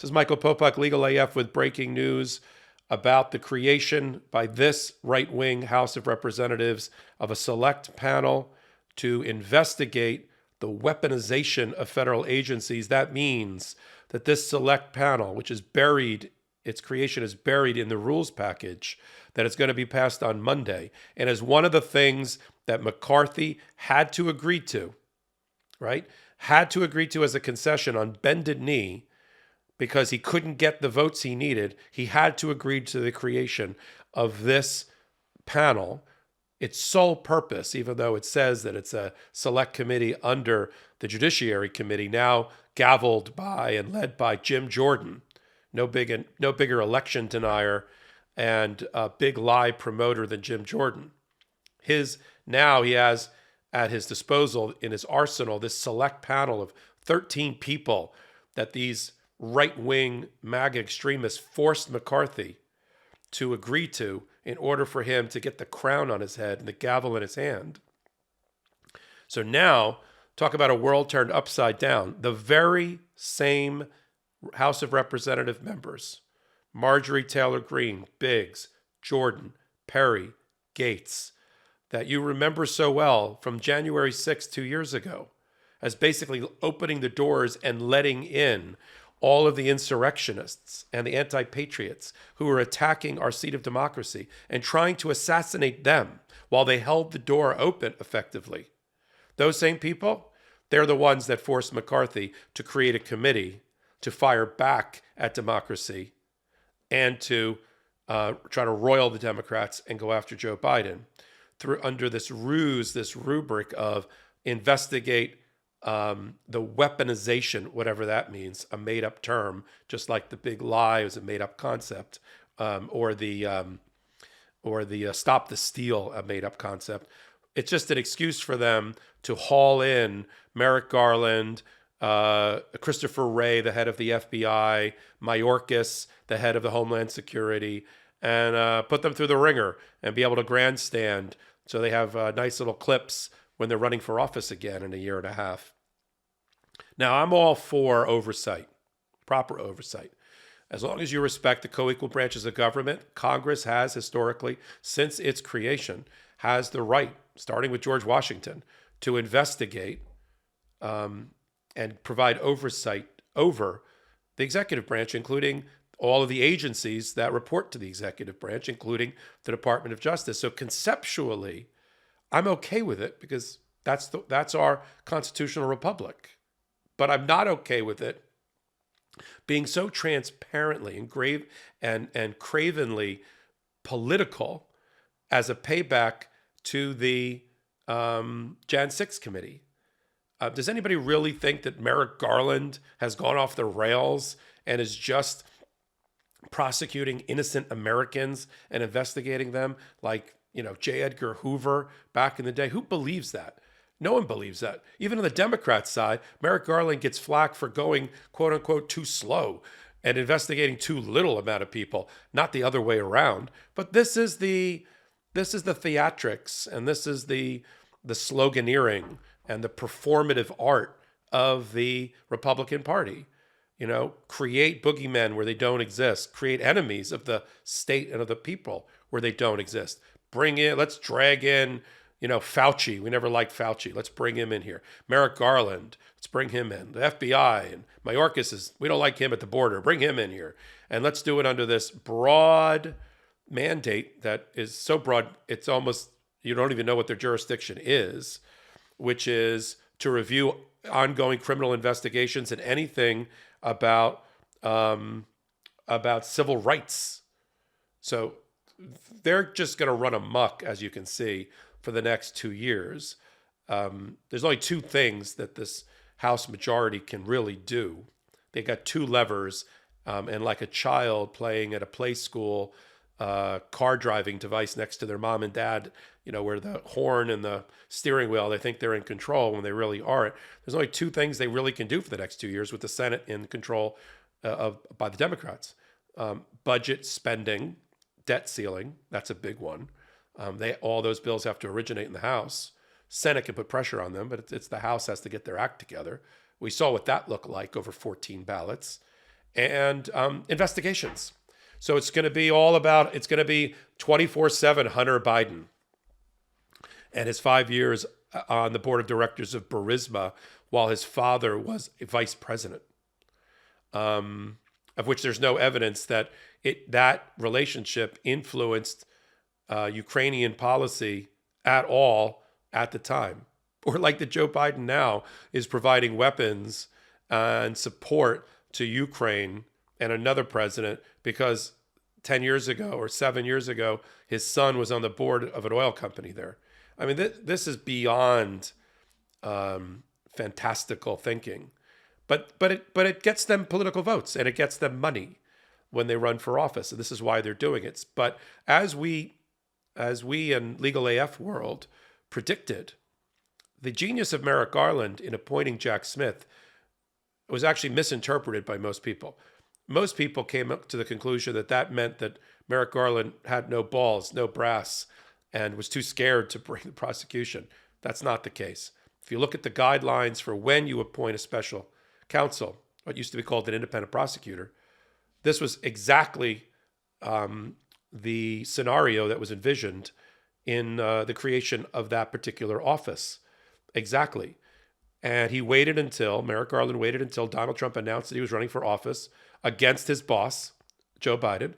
This is Michael Popok, Legal AF, with breaking news about the creation by this right-wing House of Representatives of a select panel to investigate the weaponization of federal agencies. That means that this select panel, which is buried, its creation is buried in the rules package that is going to be passed on Monday, and is one of the things that McCarthy had to agree to, right? Had to agree to as a concession on bended knee, because he couldn't get the votes he needed. He had to agree to the creation of this panel. Its sole purpose, even though it says that it's a select committee under the Judiciary Committee, now gavelled by and led by Jim Jordan, no bigger election denier and a big lie promoter than Jim Jordan. Now he has at his disposal, in his arsenal, this select panel of 13 people that these right-wing MAGA extremists forced McCarthy to agree to in order for him to get the crown on his head and the gavel in his hand. So now, talk about a world turned upside down. The very same House of Representative members, Marjorie Taylor Greene, Biggs, Jordan, Perry, Gates, that you remember so well from January 6th, 2 years ago, as basically opening the doors and letting in all of the insurrectionists and the anti-patriots who were attacking our seat of democracy and trying to assassinate them while they held the door open effectively. Those same people, they're the ones that forced McCarthy to create a committee to fire back at democracy and to try to roil the Democrats and go after Joe Biden under this ruse, this rubric of investigate the weaponization, whatever that means, a made-up term, just like the big lie is a made-up concept, or the stop the steal, a made-up concept. It's just an excuse for them to haul in Merrick Garland, Christopher Wray, the head of the FBI, Mayorkas, the head of the Homeland Security, and put them through the ringer and be able to grandstand so they have nice little clips when they're running for office again in a year and a half. Now, I'm all for oversight, proper oversight. As long as you respect the co-equal branches of government, Congress has historically, since its creation, has the right, starting with George Washington, to investigate and provide oversight over the executive branch, including all of the agencies that report to the executive branch, including the Department of Justice. So conceptually, I'm okay with it because that's our constitutional republic. But I'm not okay with it being so transparently and cravenly political as a payback to the Jan 6 committee. Does anybody really think that Merrick Garland has gone off the rails and is just prosecuting innocent Americans and investigating them like, J. Edgar Hoover back in the day? Who believes that? No one believes that. Even on the Democrat side, Merrick Garland gets flack for going, quote unquote, too slow and investigating too little amount of people, not the other way around. But this is the theatrics, and this is the sloganeering and the performative art of the Republican Party. Create boogeymen where they don't exist. Create enemies of the state and of the people where they don't exist. Let's drag in, Fauci. We never liked Fauci. Let's bring him in here. Merrick Garland. Let's bring him in. The FBI and Mayorkas we don't like him at the border. Bring him in here. And let's do it under this broad mandate that is so broad, it's almost, you don't even know what their jurisdiction is, which is to review ongoing criminal investigations and anything about civil rights. So they're just going to run amok, as you can see, for the next 2 years. There's only two things that this House majority can really do. They got two levers, and like a child playing at a play school car driving device next to their mom and dad, where the horn and the steering wheel, they think they're in control when they really aren't. There's only two things they really can do for the next 2 years with the Senate in control by the Democrats. Budget spending, debt ceiling, that's a big one. All those bills have to originate in the House. Senate can put pressure on them, but it's the House has to get their act together. We saw what that looked like over 14 ballots. and investigations. So it's going to be 24/7 Hunter Biden and his 5 years on the board of directors of Burisma while his father was a vice president, of which there's no evidence that that relationship influenced Ukrainian policy at all at the time. Or like that Joe Biden now is providing weapons and support to Ukraine and another president because 10 years ago or 7 years ago, his son was on the board of an oil company there. I mean, this is beyond fantastical thinking. But it gets them political votes and it gets them money when they run for office. And this is why they're doing it. But as we in legal AF world predicted, the genius of Merrick Garland in appointing Jack Smith was actually misinterpreted by most people. Most people came up to the conclusion that that meant that Merrick Garland had no balls, no brass, and was too scared to bring the prosecution. That's not the case. If you look at the guidelines for when you appoint a special counsel, what used to be called an independent prosecutor, this was exactly the scenario that was envisioned in the creation of that particular office. Exactly. And Merrick Garland waited until Donald Trump announced that he was running for office against his boss, Joe Biden,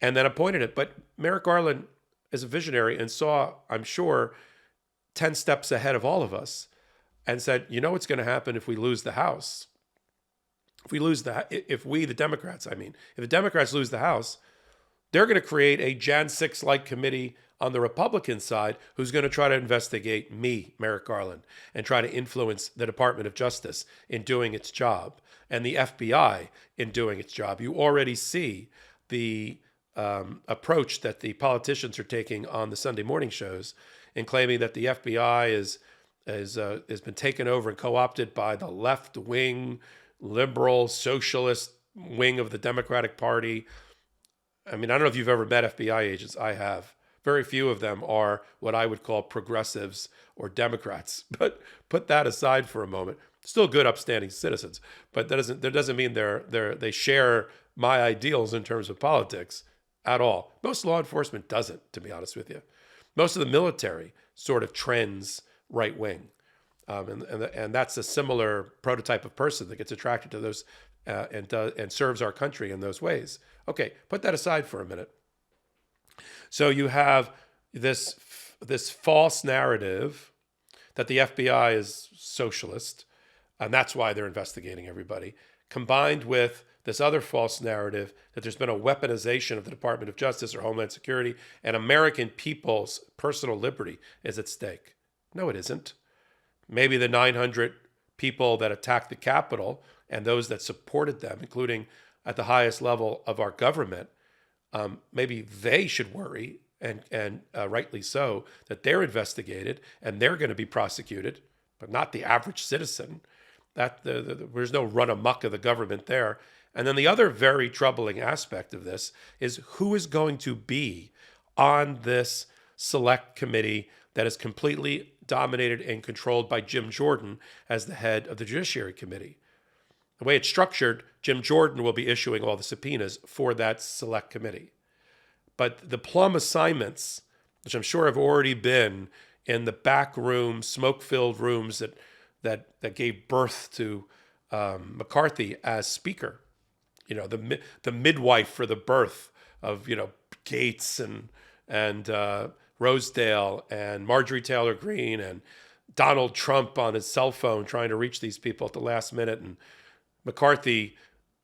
and then appointed it. But Merrick Garland is a visionary and saw, I'm sure, 10 steps ahead of all of us and said, you know what's going to happen if we lose the House? If the Democrats lose the House, they're going to create a Jan 6-like committee on the Republican side who's going to try to investigate me, Merrick Garland, and try to influence the Department of Justice in doing its job and the FBI in doing its job. You already see the approach that the politicians are taking on the Sunday morning shows in claiming that the FBI has been taken over and co-opted by the left-wing, liberal, socialist wing of the Democratic Party. I mean, I don't know if you've ever met FBI agents. I have. Very few of them are what I would call progressives or Democrats. But put that aside for a moment. Still good, upstanding citizens. But that doesn't mean they share my ideals in terms of politics at all. Most law enforcement doesn't, to be honest with you. Most of the military sort of trends right wing. And that's a similar prototype of person that gets attracted to those and serves our country in those ways. Okay, put that aside for a minute. So you have this false narrative that the FBI is socialist, and that's why they're investigating everybody, combined with this other false narrative that there's been a weaponization of the Department of Justice or Homeland Security, and American people's personal liberty is at stake. No, it isn't. Maybe the 900 people that attacked the Capitol and those that supported them, including at the highest level of our government, maybe they should worry, and rightly so, that they're investigated and they're going to be prosecuted, but not the average citizen. There's no run amok of the government there. And then the other very troubling aspect of this is who is going to be on this select committee that is completely dominated and controlled by Jim Jordan as the head of the Judiciary Committee. The way it's structured, Jim Jordan will be issuing all the subpoenas for that select committee. But the plum assignments, which I'm sure have already been in the back room, smoke-filled rooms that gave birth to McCarthy as Speaker, the midwife for the birth of Gates and Rosedale and Marjorie Taylor Greene and Donald Trump on his cell phone trying to reach these people at the last minute, and McCarthy,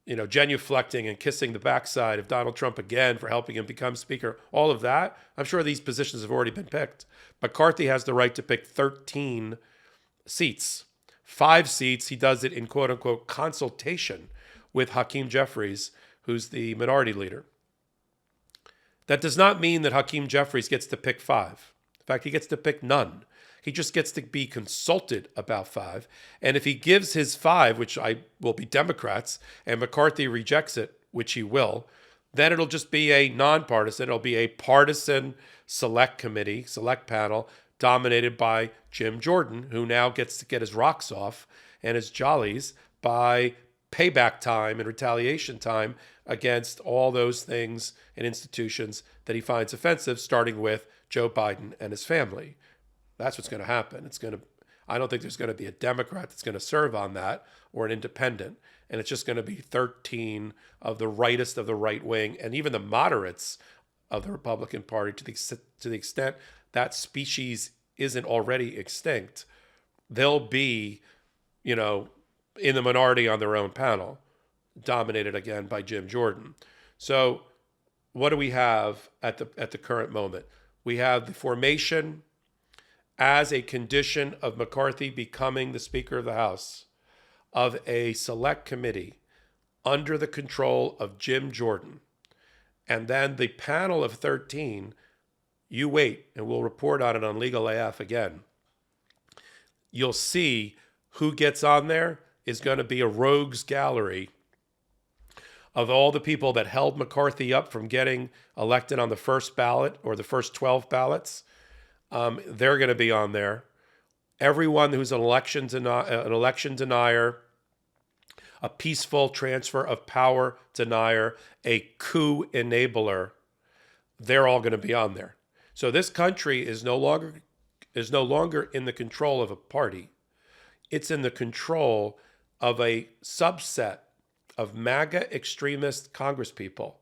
genuflecting and kissing the backside of Donald Trump again for helping him become Speaker. All of that, I'm sure these positions have already been picked. McCarthy has the right to pick 13 seats. 5 seats, he does it in quote-unquote consultation with Hakeem Jeffries, who's the minority leader. That does not mean that Hakeem Jeffries gets to pick 5. In fact, he gets to pick none. He just gets to be consulted about 5. And if he gives his 5, which will be Democrats, and McCarthy rejects it, which he will, then it'll just be a nonpartisan. It'll be a partisan select committee, select panel, dominated by Jim Jordan, who now gets to get his rocks off and his jollies by payback time and retaliation time against all those things and institutions that he finds offensive, starting with Joe Biden and his family. That's what's going to happen. I don't think there's going to be a Democrat that's going to serve on that, or an independent. And it's just going to be 13 of the rightest of the right wing, and even the moderates of the Republican Party, to the extent that species isn't already extinct. They'll be, in the minority on their own panel, dominated again by Jim Jordan. So what do we have at the current moment? We have the formation, as a condition of McCarthy becoming the Speaker of the House, of a select committee under the control of Jim Jordan. And then the panel of 13, you wait, and we'll report on it on Legal AF again. You'll see who gets on there is going to be a rogues gallery of all the people that held McCarthy up from getting elected on the first ballot, or the first 12 ballots. They're going to be on there. Everyone who's an election denier, a peaceful transfer of power denier, a coup enabler, they're all going to be on there. So this country is no longer in the control of a party. It's in the control of a subset of MAGA extremist congresspeople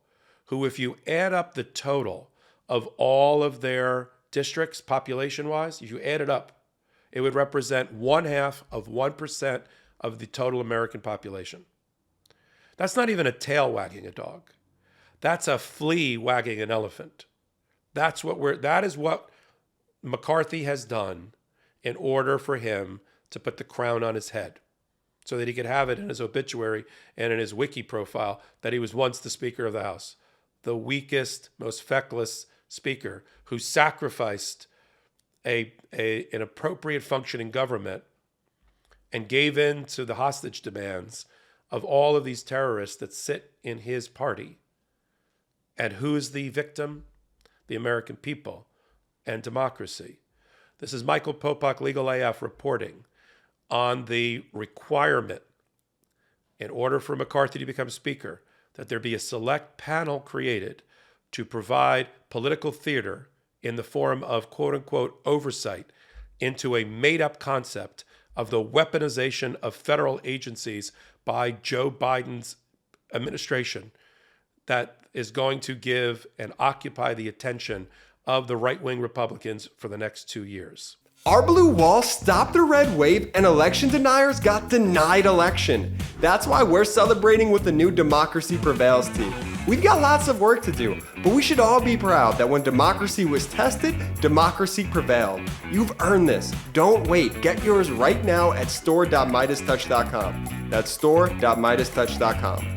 who, if you add up the total of all of their districts population-wise, if you add it up, it would represent 0.5% of the total American population. That's not even a tail wagging a dog. That's a flea wagging an elephant. That is what McCarthy has done in order for him to put the crown on his head, so that he could have it in his obituary and in his wiki profile that he was once the Speaker of the House, the weakest, most feckless speaker who sacrificed an appropriate functioning government and gave in to the hostage demands of all of these terrorists that sit in his party. And who's the victim? The American people and democracy. This is Michael Popok, Legal AF, reporting on the requirement, in order for McCarthy to become Speaker, that there be a select panel created to provide political theater in the form of quote-unquote oversight into a made-up concept of the weaponization of federal agencies by Joe Biden's administration that is going to give and occupy the attention of the right-wing Republicans for the next 2 years. Our blue wall stopped the red wave, and election deniers got denied election. That's why we're celebrating with the new Democracy Prevails team. We've got lots of work to do, but we should all be proud that when democracy was tested, democracy prevailed. You've earned this. Don't wait. Get yours right now at store.MeidasTouch.com. That's store.MeidasTouch.com.